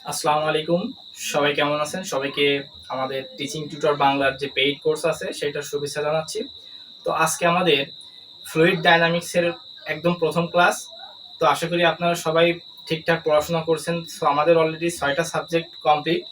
আসসালামু আলাইকুম। সবাই কেমন আছেন? সবাইকে আমাদের টিচিং টিউটর বাংলার যে পেইড কোর্স আছে সেটার শুভেচ্ছা জানাচ্ছি। তো আজকে আমাদের ফ্লুইড ডায়নামিক্স এর একদম প্রথম ক্লাস। তো আশা করি আপনারা সবাই ঠিকঠাক পড়াশোনা করছেন। সো আমাদের অলরেডি 6টা সাবজেক্ট কমপ্লিট।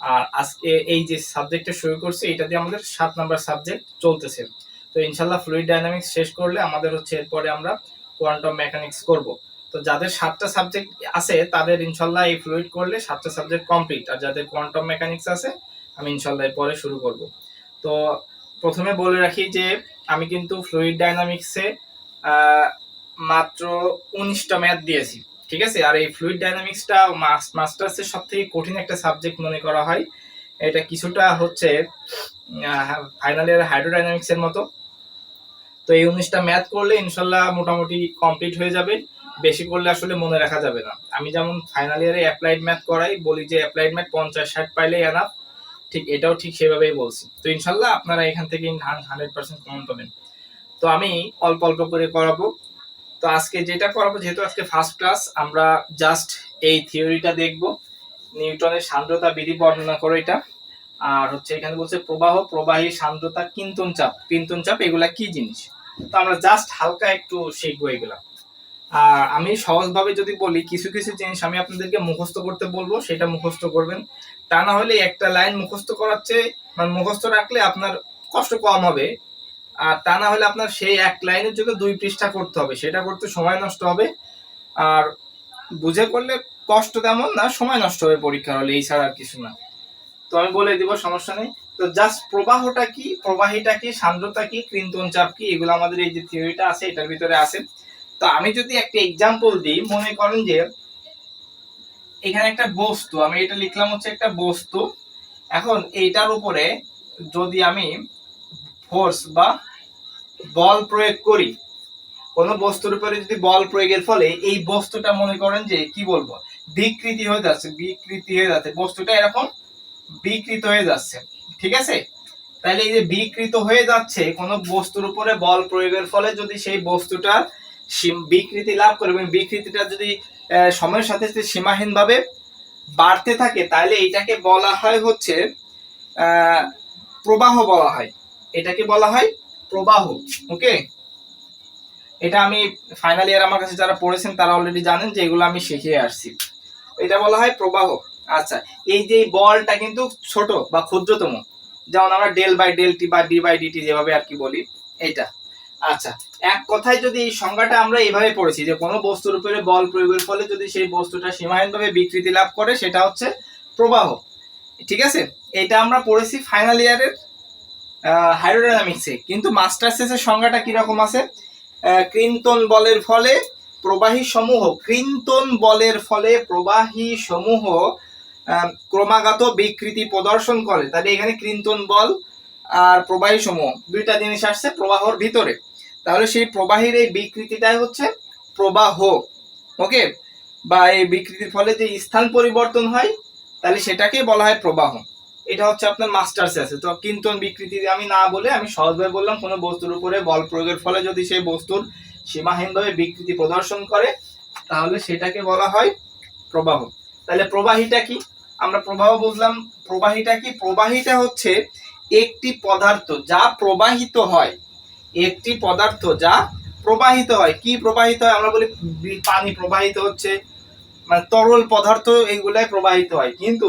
আর আজকে এই যে সাবজেক্টটা শুরু করছি এটা দিয়ে আমাদের 7 নাম্বার সাবজেক্ট চলতেছে। তো ইনশাআল্লাহ ফ্লুইড ডায়নামিক্স শেষ করলে আমাদের হচ্ছে এরপরে আমরা কোয়ান্টাম মেকানিক্স করব। তো যাদের 7টা সাবজেক্ট আছে তাদের ইনশাআল্লাহ এই ফ্লুইড করলে 7টা সাবজেক্ট কমপ্লিট। আর যাদের কোয়ান্টাম মেকানিক্স আছে আমি ইনশাআল্লাহ এরপরে শুরু করব। তো প্রথমে বলে রাখি যে আমি কিন্তু ফ্লুইড ডায়নামিক্সে মাত্র 19টা ম্যাথ দিয়েছি, ঠিক আছে। আর এই ফ্লুইড ডায়নামিক্সটা মাস্টার্সের সব থেকে কঠিন একটা সাবজেক্ট মনে করা হয়। এটা কিছুটা হচ্ছে ফাইনাল ইয়ার হাইড্রোডাইনামিক্স এর মতো। তো এই 19টা ম্যাথ করলে ইনশাল্লাহ মোটামুটি কমপ্লিট হয়ে যাবে। বেশি করলে আসলে মনে রাখা যাবে না। আমি যেমন ফাইনাল ইয়ারে অ্যাপ্লাইড ম্যাথ করাই, বলি যে অ্যাপ্লাইড ম্যাথ 50-60 পাইলেই এনাফ, ঠিক এটাও ঠিক সেভাবেই বলছি। তো ইনশাল্লাহ আপনারা এখান থেকে 100% কমন পাবেন। তো আমি অল্প অল্প করে করাবো। তো আজকে যেটা করাবো, যেহেতু আজকে ফার্স্ট ক্লাস, আমরা জাস্ট এই থিওরিটা দেখব। নিউটনের সান্দ্রতা বিধি বর্ণনা করো এটা। আর হচ্ছে এখানে বলছে প্রবাহ, প্রবাহী, সান্দ্রতা, কিন্তন চাপ এগুলা কি জিনিস। তো আমরা জাস্ট হালকা একটু শিখবো এগুলা। আর আমি সহজভাবে যদি বলি, কিছু কিছু জিনিস আমি আপনাদেরকে মুখস্থ করতে বলবো, সেটা মুখস্থ করবেন। তা না হলে একটা লাইন মুখস্থ করাচ্ছে, মানে মুখস্থ রাখলে আপনার কষ্ট কম হবে। আর তা না হলে আপনার সেই এক লাইনের জন্য 2 পৃষ্ঠা করতে হবে, সেটা করতে সময় নষ্ট হবে। আর বুঝে করলে কষ্ট তেমন না, সময় নষ্ট হবে পরীক্ষার হলে, এই ছাড়া আর কিছু না। তো আমি বলে দিব, সমস্যা নেই। তো জাস্ট প্রবাহটা কি, প্রবাহীটা কি, সান্দ্রতা কি, ক্রিন্তন চাপ কি, এগুলো আমাদের এই যে থিওরিটা আছে এটার ভিতরে আছে। তো আমি যদি একটা এক্সাম্পল দিই, মনে করেন যে এখানে একটা বস্তু, আমি এটা লিখলাম হচ্ছে একটা বস্তু। এখন এইটার উপরে যদি আমি ফোর্স বা বল প্রয়োগ করি, কোন বস্তুর উপরে যদি বল প্রয়োগের ফলে এই বস্তুটা মনে করেন যে কি বলবো, বিকৃতি হয়ে যাচ্ছে, বস্তুটা এরকম বিকৃত হয়ে যাচ্ছে, ঠিক আছে। তাহলে এই যে বিকৃত হয়ে যাচ্ছে কোন বস্তুর উপরে বল প্রয়োগের ফলে, যদি সেই বস্তুটার বিকৃতি লাভ করে এবং বিকৃতিটা যদি সময়ের সাথে সাথে সীমাহীন ভাবে বাড়তে থাকে, তাহলে এটাকে বলা হয় হচ্ছে প্রবাহ বলা হয়। এটাকে বলা হয় প্রবাহ। ওকে, এটা আমি ফাইনাল ইয়ার আমার কাছে যারা পড়েছেন তারা অলরেডি জানেন যে এগুলো আমি শিখিয়ে আসছি। এটা বলা হয় প্রবাহ। আচ্ছা, এই যে বলটা কিন্তু ছোট বা ক্ষুদ্রতম, যেমন আমরা ডেল বাই ডেল টি বা ডি বাই ডিটি যেভাবে আর কি বলি, এটা। আচ্ছা, এক কথায় যদি এই সংজ্ঞাটা আমরা এইভাবে পড়েছি যে কোনো বস্তুর উপরে বল প্রয়োগের ফলে যদি সেই বস্তুটা সীমাহীনভাবে বিকৃতি লাভ করে, সেটা হচ্ছে প্রবাহ, ঠিক আছে। এটা আমরা পড়েছি ফাইনাল ইয়ারের হাইড্রোডাইনামিক্সে। কিন্তু মাস্টার্সের সংজ্ঞাটা কিরকম আছে, ক্রিন্তন বলের ফলে প্রবাহী সমূহ, ক্রিন্তন বলের ফলে প্রবাহী সমূহ ক্রমাগত বিকৃতি প্রদর্শন করে। তাহলে এখানে ক্রিন্তন বল আর প্রবাহী সমূহ দুইটা জিনিস আসছে প্রবাহর ভিতরে, তাহলে সেই প্রবাহীর এই বিকৃতিটাই হচ্ছে প্রবাহ। ওকে, বা এই বিকৃতির ফলে যে স্থান পরিবর্তন হয়, তাহলে সেটাকে বলা হয় প্রবাহ। এটা হচ্ছে আপনার মাস্টার্সে আছে। তো কিন্তন বিকৃতি আমি না বলে আমি সহজভাবে বললাম, কোনো বস্তুর উপরে বল প্রয়োগের ফলে যদি সেই বস্তুর সীমাহীনভাবে বিকৃতি প্রদর্শন করে, তাহলে সেটাকে বলা হয় প্রবাহ। তাহলে প্রবাহীটা কি, আমরা প্রবাহ বুঝলাম। প্রবাহীটা কি, প্রবাহীটা হচ্ছে একটি পদার্থ যা প্রবাহিত হয়, একটি পদার্থ যা প্রবাহিত হয়। কি প্রবাহিত হয়, আমরা বলি পানি প্রবাহিত হচ্ছে, মানে তরল পদার্থ এগুলাই প্রবাহিত হয়। কিন্তু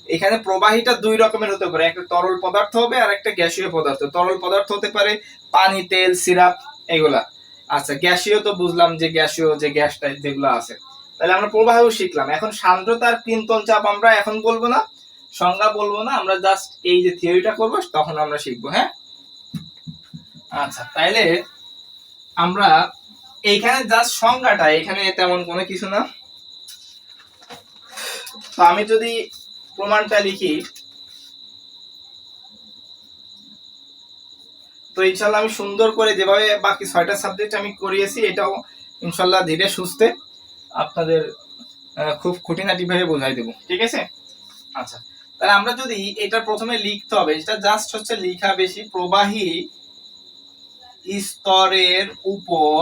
এখানে প্রবাহীটা 2 রকমের হতে পারে, একটা তরল পদার্থ হবে আর একটা গ্যাসীয় পদার্থ। তরল পদার্থ হতে পারে পানি, তেল, সিরাপ এগুলা। আচ্ছা, গ্যাসীয় তো বুঝলাম যে গ্যাসীয় যে গ্যাসটা যেগুলো আছে। তাহলে আমরা প্রবাহও শিখলাম। এখন সান্দ্রতা আর ক্রিন্তন চাপ আমরা এখন বলবো না, সংজ্ঞা বলবো না, আমরা জাস্ট এই যে থিওরিটা করবো তখন আমরা শিখবো। হ্যাঁ, আচ্ছা, তাইলে আমরা এইখানে জাস্ট সংজ্ঞাটা, এখানে তেমন কোনো কিছু না। তো আমি যদি প্রমাণটা লিখি, তো ইনশাল্লাহ আমি সুন্দর করে যেভাবে বাকি 6টা সাবজেক্ট আমি করিয়েছি, এটাও ইনশাল্লাহ ধীরে সুস্থে আপনাদের খুব খুঁটিনাটি ভাবে বোঝাই দেবো, ঠিক আছে। আচ্ছা, তাহলে আমরা যদি এটা প্রথমে লিখতে হবে, এটা জাস্ট হচ্ছে লেখা বেশি। প্রবাহী স্তরের উপর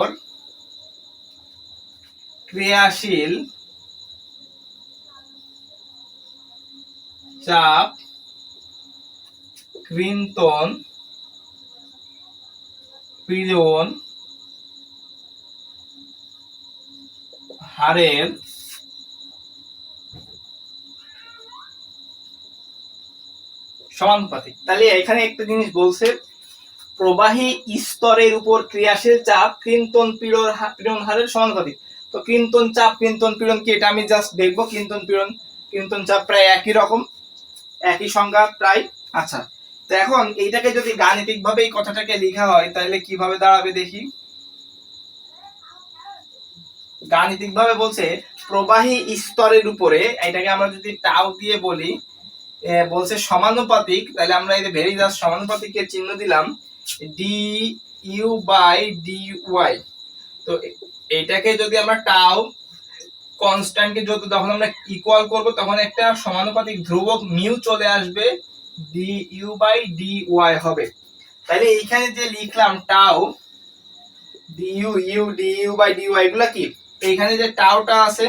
ক্রিয়াশীল চাপ, ক্রিন্তন, পীড়ন, হারের সমানুপাতিক। তাহলে এখানে একটা জিনিস বলছে, প্রবাহী স্তরের উপর ক্রিয়াশীল চাপ ক্রিন্তন পীড়ন হারের সমানুপাতিক। তো ক্রিন্তন চাপ, ক্রিন্তন পীড়ন কি, এটা আমি জাস্ট দেখবো। ক্রিন্তন পীড়ন, ক্রিন্তন চাপ প্রায় একই রকম, একই সংখ্যা প্রায়। আচ্ছা, তো এখন এইটাকে যদি গাণিতিক ভাবে এই কথাটাকে লেখা হয় তাহলে কিভাবে দাঁড়াবে দেখি। গাণিতিক ভাবে বলছে প্রবাহী স্তরের উপরে, এটাকে আমরা যদি টাউ দিয়ে বলি, বলছে সমানুপাতিক, তাহলে আমরা এই যে ভেরি জাস্ট সমানুপাতিকের চিহ্ন দিলাম d you by D y. তো এইটাকে যদি আমরা টাউ কনস্ট্যান্টকে যখন আমরা ইকুয়াল করব তখন একটা সমানুপাতিক ধ্রুবক মিউ চলে আসবে, d you by D y হবে। তাহলে এইখানে যে লিখলাম tau d u d you by D y, এগুলা কি, এইখানে যে টাউটা আছে,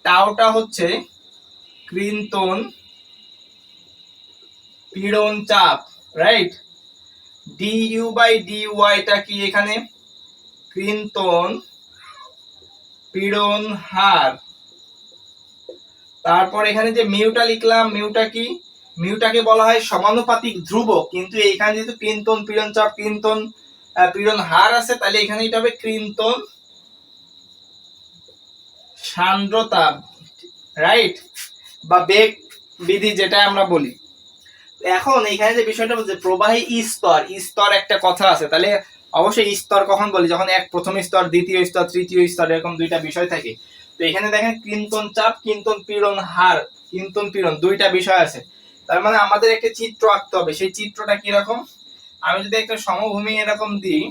টাউটা হচ্ছে ক্রিন্তন পীড়ন চাপ, right. D you by D ওয়াইটা কি, এখানে ক্রিন্তন পীড়ন হার। তারপর এখানে যে মিউটা লিখলাম, মিউটা কি, মিউটাকে বলা হয় সমানুপাতিক ধ্রুবক, কিন্তু এইখানে যেহেতু ক্রিন্তন পীড়ন চাপ, ক্রিন্তন পীড়ন হার আছে, তাহলে এখানে এটা হবে ক্রিন্তন সান্দ্রতা, রাইট, বা বেগ বিধি যেটা আমরা বলি। এখন এখানে যে বিষয়টা বলছে প্রবাহী স্তর, স্তর একটা কথা আছে, তাহলে অবশ্যই স্তর কখন বলি, যখন এক প্রথম স্তর, দ্বিতীয় স্তর, তৃতীয় স্তর, এরকম দুইটা বিষয় থাকে। তো এখানে দেখেন ক্রিন্তন চাপ, ক্রিন্তন পীড়ন হার, ক্রিন্তন পীড়ন দুইটা বিষয় আছে। তার মানে আমাদের একটা চিত্র আঁকতে হবে। সেই চিত্রটা কি রকম, আমি যদি একটা সমভূমি এরকম দিই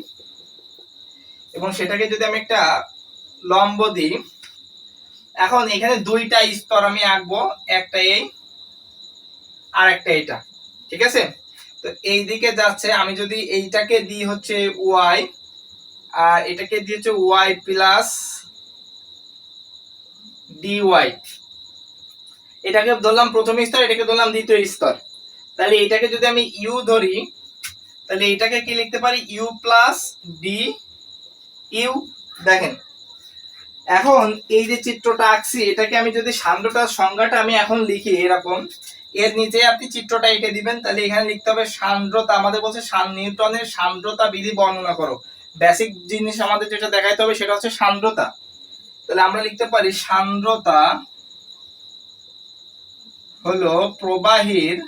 এবং সেটাকে যদি আমি একটা লম্ব দিই, এখন এখানে দুইটা স্তর আমি আঁকবো, একটা এই আর একটা এটা, ঠিক আছে। তো এই দিকে যাচ্ছে, আমি যদি এইটাকে দিই হচ্ছে ওয়াই আর এটাকে দিয়ে হচ্ছে ওয়াই প্লাস ডি ওয়াই, এটাকে ধরলাম প্রথম স্তর, এটাকে ধরলাম দ্বিতীয় স্তর। তাহলে এটাকে যদি আমি ইউ ধরি, তাহলে এটাকে কি লিখতে পারি, ইউ প্লাস ডি ইউ। দেখেন এখন এই যে চিত্রটা আঁকছি, এটাকে আমি যদি সান্দ্রতার সংজ্ঞাটা আমি এখন লিখি এরকম, এর নিচে আপনি চিত্রটা এঁকে দিবেন। তাহলে এখানে লিখতে হবে সান্দ্রতা, আমাদের বলছে নিউটনের সান্দ্রতা বিধি বর্ণনা করো। বেসিক জিনিস আমাদের যেটা দেখাইতে হবে সেটা হচ্ছে সান্দ্রতা। তাহলে আমরা লিখতে পারি সান্দ্রতা হলো প্রবাহীর,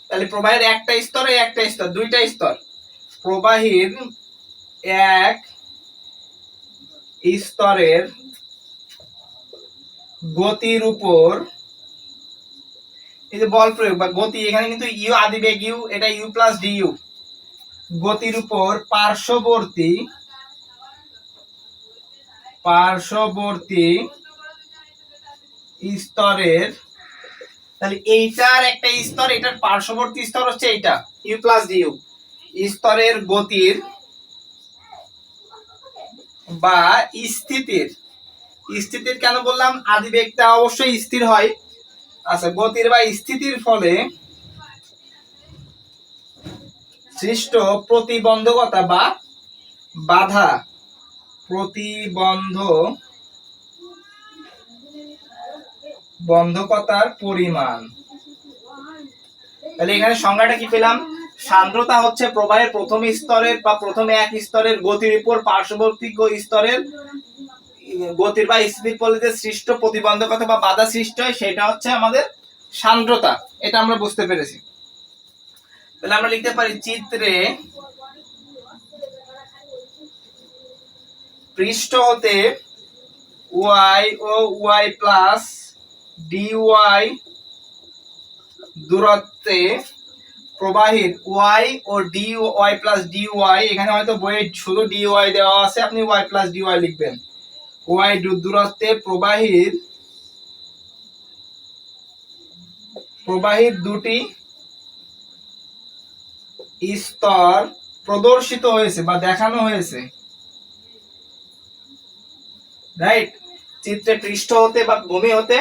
তাহলে প্রবাহের একটা স্তর, একটা স্তর, দুইটা স্তর, প্রবাহীর এক স্তরের গতির উপর, এই যে বল প্রয়োগ বা গতি, এখানে কিন্তু ইউ আদিবেগ ইউ, এটা ইউ প্লাস ডি ইউ, গতির উপর পার্শ্ববর্তী স্তরের, তাহলে এইটার একটা স্তর, এটার পার্শ্ববর্তী স্তর হচ্ছে এইটা ইউ প্লাস ডি ইউ, স্তরের গতির বা স্থিতির, স্থিতির কেন বললাম, আদিবেগটা অবশ্যই স্থির হয়। আচ্ছা, গতির বা স্থিতির ফলে সৃষ্ট প্রতিবন্ধকতা বা বাধা, বন্ধকতার পরিমাণ। তাহলে এখানে সংজ্ঞাটা কি পেলাম, সান্দ্রতা হচ্ছে প্রবাহের প্রথম স্তরের বা প্রথম এক স্তরের গতির উপর পার্শ্ববর্তী স্তরের গতির বা স্থিতির ফলে যে সৃষ্ট প্রতিবন্ধকতা বা বাধা সৃষ্টি হয় সেটা হচ্ছে আমাদের সান্দ্রতা। এটা আমরা বুঝতে পেরেছি। তাহলে আমরা লিখতে পারি চিত্রে পৃষ্ঠ হতে ওয়াই ও ওয়াই প্লাস ডি ওয়াই দূরত্বে প্রবাহীর ওয়াই ও D Y plus D Y, এখানে হয়তো বইয়ে শুধু ডি ওয়াই দেওয়া আছে, আপনি ওয়াই প্লাস ডি ওয়াই লিখবেন। ওয়াই দূরত্বে প্রবাহীর দুটি স্তর প্রদর্শিত হয়েছে বা দেখানো হয়েছে, রাইট। চিত্রে পৃষ্ঠ হতে বা ভূমি হতে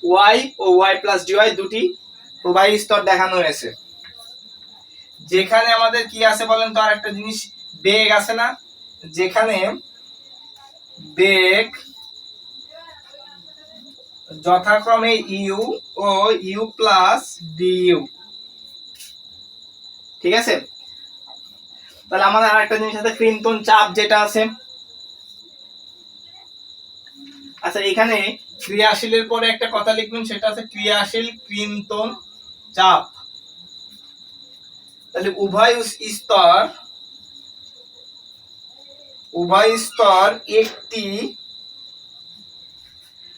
ওয়াই ও ওয়াই প্লাস ডিওয়াই দুটি প্রবাহী স্তর দেখানো হয়েছে। যেখানে আমাদের কি আছে বলেন তো, আর একটা জিনিস বেগ আছে না, যেখানে বেগ যথাক্রমে ইউ ও ইউ প্লাস ডিইউ, ঠিক আছে। তাহলে আমাদের আরেকটা জিনিস আছে ক্রিন্তন চাপ যেটা আছে। আচ্ছা, এখানে ক্রিয়াশীলের পরে একটা কথা লিখবেন, সেটা আছে ক্রিয়াশীল ক্রিন্তন চাপ। তাহলে উভয় স্তর একটি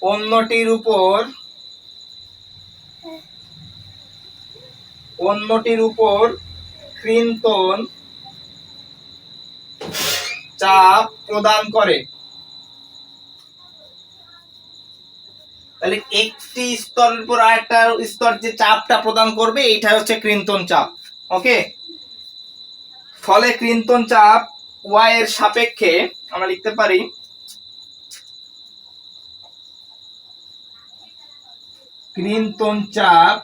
অন্যটির উপর ক্রিন্তন চাপ প্রদান করে। তাহলে একটি স্তরের উপর আরেকটা স্তর যে চাপটা প্রদান করবে এইটা হচ্ছে ক্রিন্তন চাপ। ওকে, ফলে ক্রিন্তন চাপ ওয়াই এর সাপেক্ষে আমরা লিখতে পারি ক্রিন্তন চাপ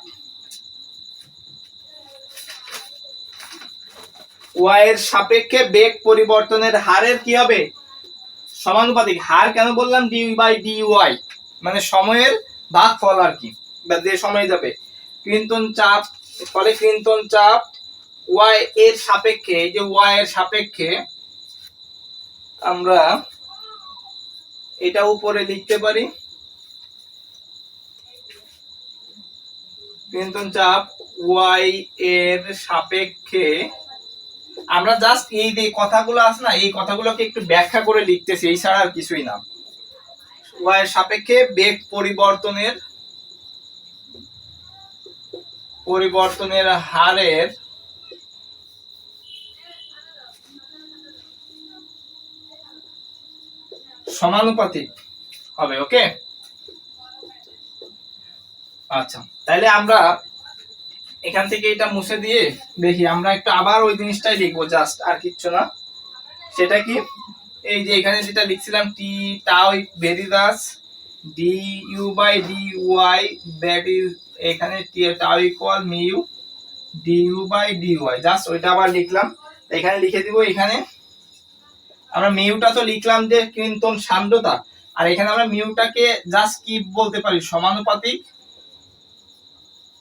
ওয়াই এর সাপেক্ষে বেগ পরিবর্তনের হারের কি হবে, সমানুপাতিক। হার কেন বললাম, ডি বাই ডি ওয়াই, মানে সময়ের ভাগফল আর কি, বা যে সময় যাবে। ক্রিন্তন চাপ, ফলে ক্রিন্তন চাপ ওয়াই এর সাপেক্ষে, যে ওয়াই এর সাপেক্ষে আমরা এটা উপরে লিখতে পারি ক্রিন্তন চাপ ওয়াই এর সাপেক্ষে। আমরা জাস্ট এই যে কথাগুলো আছে না, এই কথাগুলোকে একটু ব্যাখ্যা করে লিখতেছি, এই ছাড়া আর কিছুই না। ওয়াই এর সাপেক্ষে বেগ পরিবর্তনের হারের সমানুপাতিক হবে। ওকে, আচ্ছা, তাহলে আমরা এখান থেকে এটা মুছে দিয়ে দেখি, আমরা একটু আবার ওই জিনিসটাই লিখবো, জাস্ট আর কিচ্ছু না। সেটা কি, এই যে এখানে যেটা লিখছিলাম টি tau varies as D you by D Y, that is এখানে টি tau equal mu D you by D Y, just ওইটা আবার লিখলাম। এখানে লিখে দিব, এখানে আমরা মিউটা তো লিখলাম যে ক্রিন্তন সান্দ্রতা, আর এখানে আমরা মিউটাকে জাস্ট কি বলতে পারি, সমানুপাতিক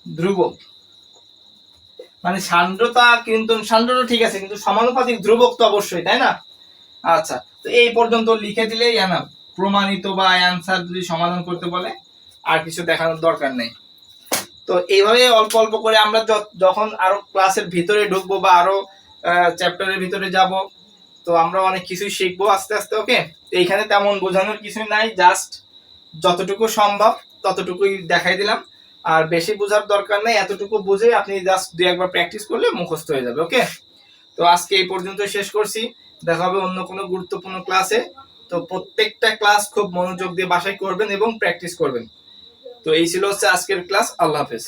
ধ্রুবক। মানে সান্দ্রতা, ক্রিন্তন সান্দ্রতা ঠিক আছে, কিন্তু সমানুপাতিক ধ্রুবক তো অবশ্যই, তাই না। আচ্ছা, তো এই পর্যন্ত লিখে দিলেই না প্রমাণিত বা অ্যানসার যদি সমাধান করতে বলে আর কিছু দেখানোর দরকার নেই। তো এইভাবে অল্প অল্প করে আমরা যখন আরো ক্লাসের ভিতরে ঢুকবো বা আরো চ্যাপ্টারের ভিতরে যাব, তো আমরা অনেক কিছুই শিখবো আস্তে আস্তে। ওকে, এইখানে তেমন বোঝানোর কিছুই নাই, জাস্ট যতটুকু সম্ভব ততটুকুই দেখাই দিলাম, আর বেশি বোঝার দরকার নেই। এতটুকু বুঝে আপনি জাস্ট দুই একবার প্র্যাকটিস করলে মুখস্থ হয়ে যাবে। ওকে, তো আজকে এই পর্যন্ত শেষ করছি, দেখা হবে অন্য কোনো গুরুত্বপূর্ণ ক্লাসে। তো প্রত্যেকটা ক্লাস খুব মনোযোগ দিয়ে বাসায় করবেন এবং প্র্যাকটিস করবেন। তো এই ছিল হচ্ছে আজকের ক্লাস। আল্লাহ হাফেজ।